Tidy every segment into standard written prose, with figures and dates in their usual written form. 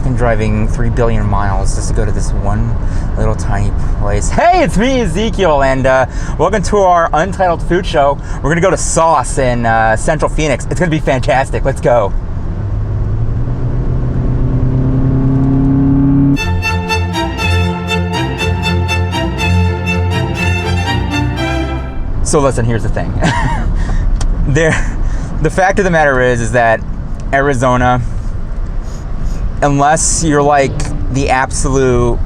fucking driving 3 billion miles just to go to this one little tiny place. Hey, it's me, Ezekiel, and welcome to our Untitled food show. We're going to go to Saucy in Central Phoenix. It's going to be fantastic. Let's go. So listen, here's the thing. The fact of the matter is that Arizona, unless you're like the absolute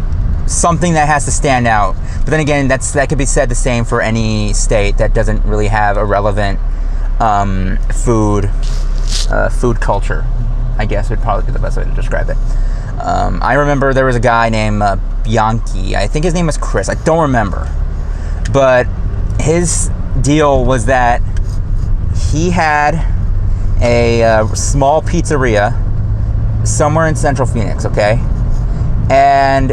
something that has to stand out, but then again, that could be said the same for any state that doesn't really have a relevant food culture, I guess would probably be the best way to describe it. I remember there was a guy named Bianchi. I think his name was Chris. I don't remember, but his deal was that he had a small pizzeria somewhere in Central Phoenix, okay? And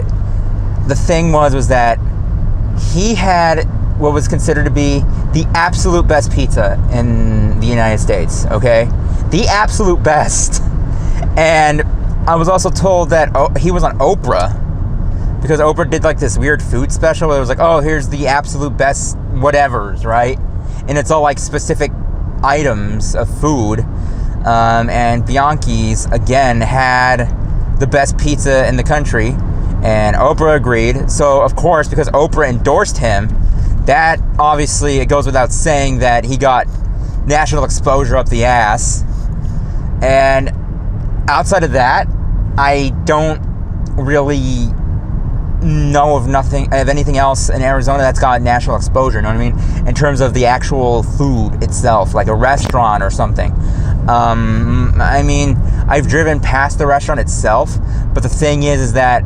the thing was that he had what was considered to be the absolute best pizza in the United States, okay? The absolute best. And I was also told that he was on Oprah, because Oprah did like this weird food special where it was like, oh, here's the absolute best whatevers, right? And it's all like specific items of food. And Bianchi's, again, had the best pizza in the country. And Oprah agreed. So, of course, because Oprah endorsed him, that obviously, it goes without saying that he got national exposure up the ass. And outside of that, I don't really know of anything else in Arizona that's got national exposure, you know what I mean? In terms of the actual food itself, like a restaurant or something. I mean, I've driven past the restaurant itself, but the thing is that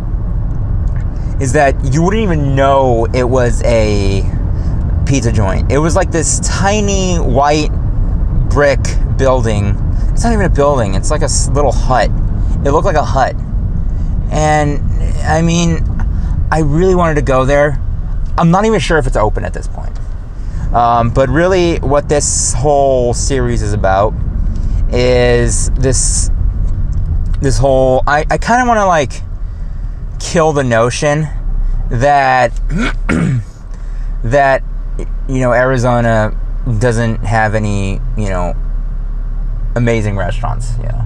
you wouldn't even know it was a pizza joint. It was like this tiny white brick building. It's not even a building, it's like a little hut. It looked like a hut. And I mean, I really wanted to go there. I'm not even sure if it's open at this point. But really what this whole series is about is this whole, I kind of want to like kill the notion that that, you know, Arizona doesn't have any, you know, amazing restaurants, you know.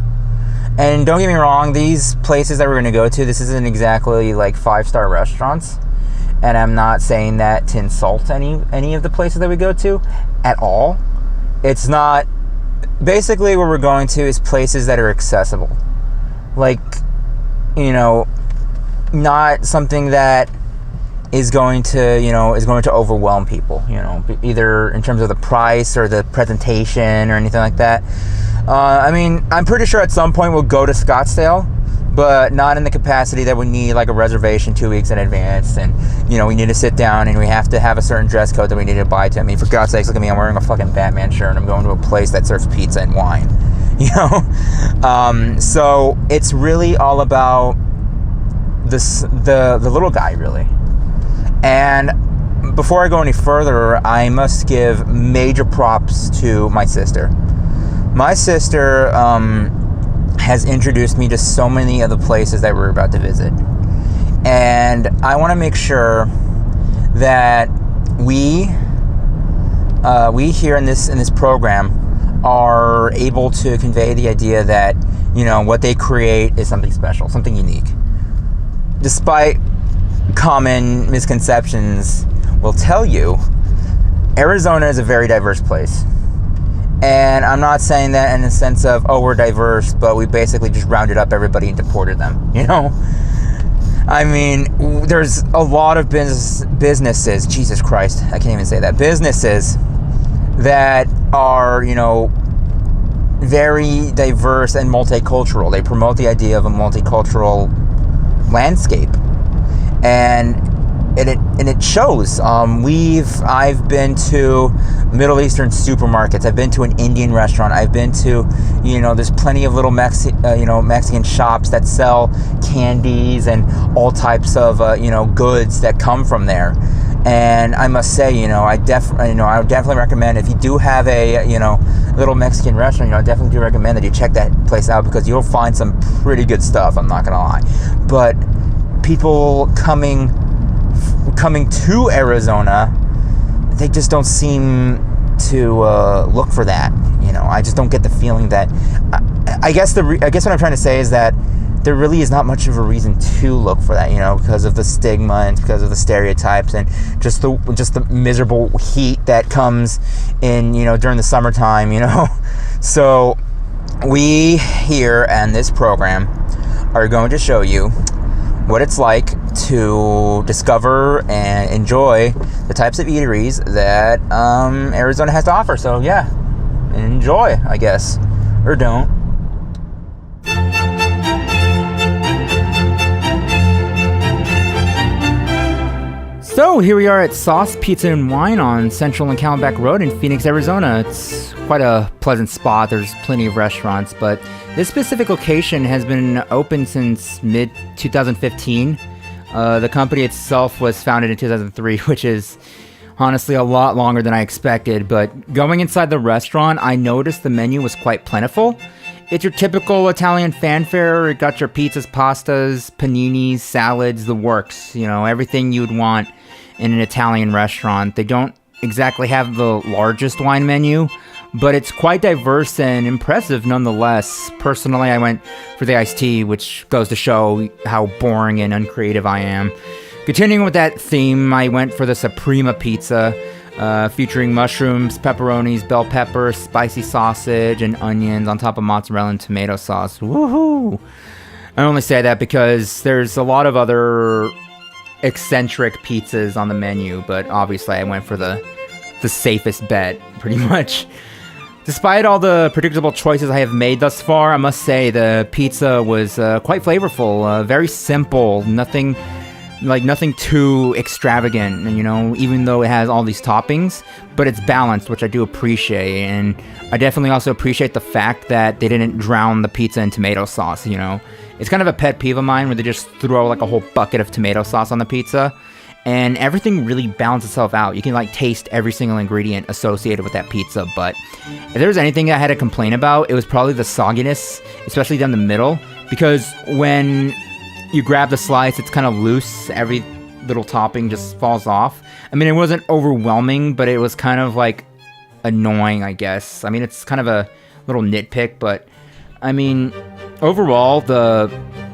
And don't get me wrong, these places that we're going to go to, this isn't exactly like 5-star restaurants. And I'm not saying that to insult any of the places that we go to at all. It's not. Basically, what we're going to is places that are accessible. Like, you know, not something that is going to overwhelm people, you know, either in terms of the price or the presentation or anything like that. I mean, I'm pretty sure at some point we'll go to Scottsdale, but not in the capacity that we need like a reservation 2 weeks in advance, and, you know, we need to sit down and we have to have a certain dress code that we need to abide to. I mean, for God's sakes, look at me, I'm wearing a fucking Batman shirt and I'm going to a place that serves pizza and wine, you know? So it's really all about the little guy, really. And before I go any further, I must give major props to my sister. My sister has introduced me to so many of the places that we're about to visit. And I want to make sure that we here in this program are able to convey the idea that, you know, what they create is something special, something unique. Despite common misconceptions will tell you, Arizona is a very diverse place. And I'm not saying that in the sense of, oh, we're diverse, but we basically just rounded up everybody and deported them, you know? I mean, there's a lot of businesses, Jesus Christ, I can't even say that, businesses that are, you know, very diverse and multicultural. They promote the idea of a multicultural landscape. And it shows. I've been to Middle Eastern supermarkets. I've been to an Indian restaurant. I've been to, you know, there's plenty of little Mexican shops that sell candies and all types of, you know, goods that come from there. And I must say, I would definitely recommend, if you do have a, little Mexican restaurant, I definitely do recommend that you check that place out, because you'll find some pretty good stuff, I'm not gonna lie. But people coming to Arizona, they just don't seem to look for that. I just don't get the feeling that. I guess what I'm trying to say is that there really is not much of a reason to look for that, because of the stigma and because of the stereotypes and just the miserable heat that comes in, during the summertime, So we here in this program are going to show you what it's like to discover and enjoy the types of eateries that Arizona has to offer. So yeah, enjoy, I guess, or don't. So here we are at Saucy Pizza and Wine on Central and Camelback Road in Phoenix, Arizona. It's quite a pleasant spot. There's plenty of restaurants, but this specific location has been open since mid-2015. The company itself was founded in 2003, which is honestly a lot longer than I expected. But going inside the restaurant, I noticed the menu was quite plentiful. It's your typical Italian fanfare. It got your pizzas, pastas, paninis, salads, the works. Everything you'd want in an Italian restaurant. They don't exactly have the largest wine menu, but it's quite diverse and impressive nonetheless. Personally, I went for the iced tea, which goes to show how boring and uncreative I am. Continuing with that theme, I went for the Suprema pizza, featuring mushrooms, pepperonis, bell pepper, spicy sausage, and onions on top of mozzarella and tomato sauce. Woohoo! I only say that because there's a lot of other eccentric pizzas on the menu, but obviously I went for the safest bet, pretty much. Despite all the predictable choices I have made thus far, I must say the pizza was quite flavorful, very simple, nothing too extravagant, even though it has all these toppings, but it's balanced, which I do appreciate. And I definitely also appreciate the fact that they didn't drown the pizza in tomato sauce. It's kind of a pet peeve of mine where they just throw like a whole bucket of tomato sauce on the pizza, and everything really balances itself out. You can taste every single ingredient associated with that pizza. But if there was anything I had to complain about, it was probably the sogginess, especially down the middle, because when you grab the slice, it's kind of loose. Every little topping just falls off. It wasn't overwhelming, but it was kind of annoying, I guess. It's kind of a little nitpick, but overall, the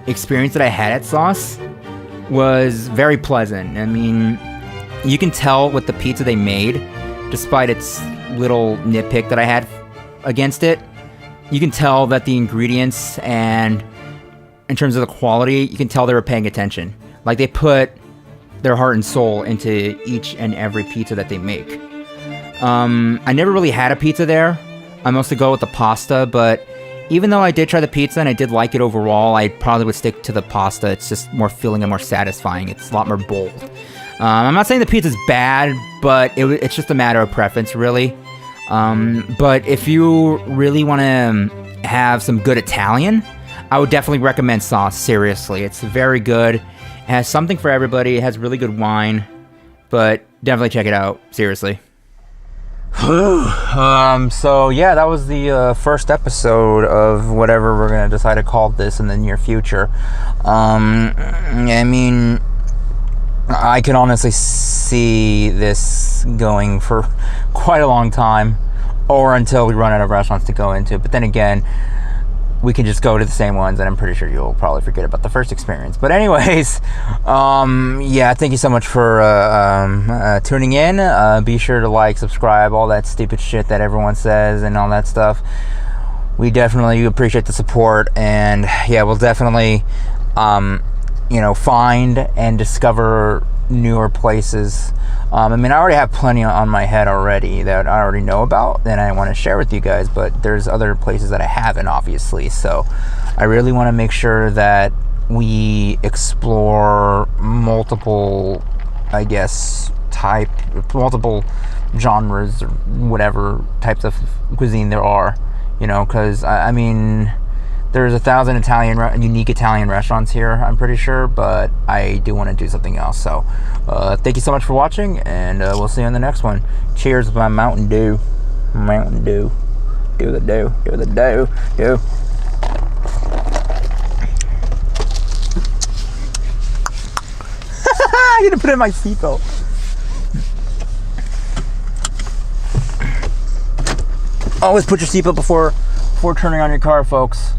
experience that I had at Sauce was very pleasant. You can tell with the pizza they made, despite its little nitpick that I had against it, you can tell that the ingredients and in terms of the quality, you can tell they were paying attention. They put their heart and soul into each and every pizza that they make. I never really had a pizza there. I mostly go with the pasta, but even though I did try the pizza and I did like it overall, I probably would stick to the pasta. It's just more filling and more satisfying. It's a lot more bold. I'm not saying the pizza's bad, but it's just a matter of preference, really. But if you really want to have some good Italian, I would definitely recommend Sauce, seriously. It's very good. It has something for everybody. It has really good wine, but definitely check it out, seriously. So yeah, that was the first episode of whatever we're gonna decide to call this in the near future. I can honestly see this going for quite a long time, or until we run out of restaurants to go into. But then again, we can just go to the same ones, and I'm pretty sure you'll probably forget about the first experience. But anyways, yeah, thank you so much for tuning in. Be sure to subscribe, all that stupid shit that everyone says and all that stuff. We definitely appreciate the support, and yeah, we'll definitely, find and discover newer places. I already have plenty on my head already that I already know about that I want to share with you guys, but there's other places that I haven't, obviously. So I really want to make sure that we explore multiple, multiple genres or whatever types of cuisine there are, because There's 1,000 unique Italian restaurants here, I'm pretty sure, but I do want to do something else. So thank you so much for watching, and we'll see you on the next one. Cheers with my Mountain Dew. Mountain Dew. Do the do. Do the do. Do. I need to put in my seatbelt. Always put your seatbelt before turning on your car, folks.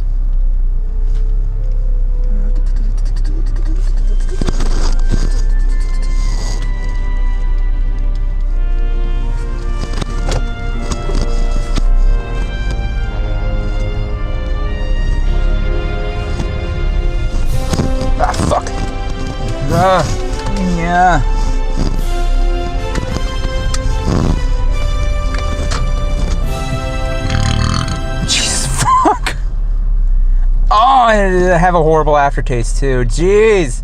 Ah, fuck. Yeah. Jesus, fuck. Oh, I have a horrible aftertaste too. Jeez.